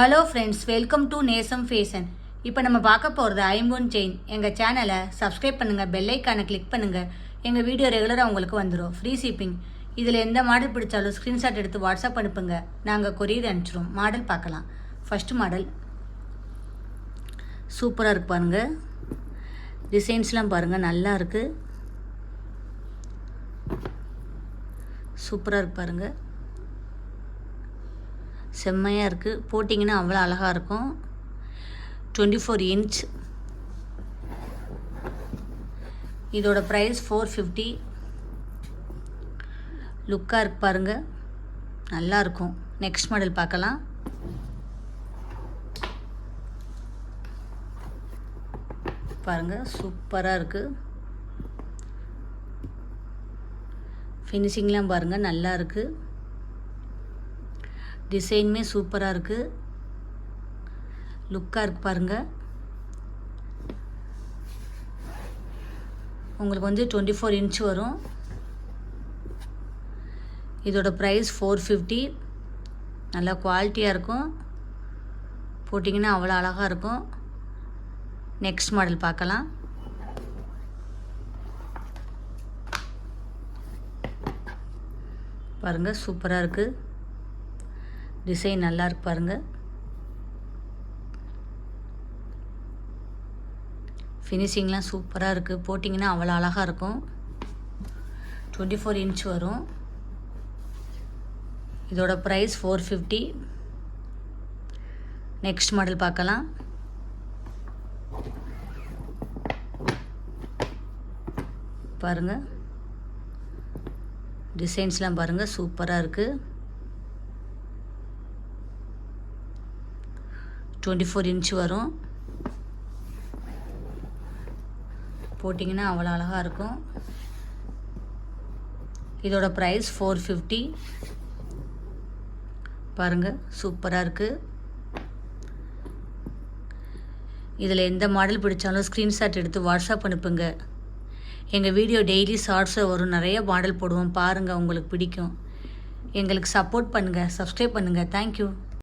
Hello friends, welcome to நேசம் fashion. இப்போ நம்ம பார்க்க போகிறது ஐம்பொன் செயின். எங்கள் சேனலை சப்ஸ்கிரைப் பண்ணுங்கள், பெல் ஐக்கானை கிளிக் பண்ணுங்கள். எங்கள் வீடியோ ரெகுலராக உங்களுக்கு வந்துடும். Free shipping. இதில் எந்த மாடல் பிடிச்சாலும் ஸ்க்ரீன்ஷாட் எடுத்து வாட்ஸ்அப் அனுப்புங்க, நாங்கள் கொரியர் அனுப்பிச்சிடுவோம். மாடல் பார்க்கலாம். ஃபஸ்ட்டு மாடல் சூப்பராக இருக்குது பாருங்கள். டிசைன்ஸ்லாம் பாருங்கள், நல்லா இருக்குது. சூப்பராக இருக்குது பாருங்கள், செம்மையாக இருக்குது. போட்டிங்கன்னா அவ்வளோ அழகாக இருக்கும். 24 இன்ச். இதோட ப்ரைஸ் 450. லுக்காக இருக்கு பாருங்கள், நல்லாயிருக்கும். நெக்ஸ்ட் மாடல் பார்க்கலாம். பாருங்கள், சூப்பராக இருக்குது. ஃபினிஷிங்லாம் பாருங்கள், நல்லா இருக்குது. டிசைனுமே சூப்பராக இருக்குது. லுக்காக இருக்குது பாருங்கள். உங்களுக்கு வந்து 24 இன்ச் வரும். இதோட ப்ரைஸ் 450. நல்லா குவாலிட்டியாக இருக்கும். போட்டிங்கன்னா அவ்வளோ அழகாக இருக்கும். நெக்ஸ்ட் மாடல் பார்க்கலாம். பாருங்கள், சூப்பராக இருக்குது. டிசைன் நல்லா இருக்கு பாருங்கள். ஃபினிஷிங்லாம் சூப்பராக இருக்குது. போட்டிங்கன்னா அவ்வளோ அழகாக இருக்கும். 24 இன்ச் வரும். இதோட ப்ரைஸ் 450. நெக்ஸ்ட் மாடல் பார்க்கலாம். பாருங்கள், டிசைன்ஸ்லாம் பாருங்கள், சூப்பராக இருக்குது. 24 இன்ச் வரும். போட்டிங்கன்னா அவ்வளோ அழகாக இருக்கும். இதோட ப்ரைஸ் 450. பாருங்கள், சூப்பராக இருக்குது. இதில் எந்த மாடல் பிடிச்சாலும் ஸ்க்ரீன்ஷாட் எடுத்து வாட்ஸ்அப் அனுப்புங்க. எங்கள் வீடியோ டெய்லி ஷார்ட்ஸில் வரும். நிறைய மாடல் போடுவோம், பாருங்கள், உங்களுக்கு பிடிக்கும். எங்களுக்கு சப்போர்ட் பண்ணுங்கள், சப்ஸ்கிரைப் பண்ணுங்கள். தேங்க்யூ.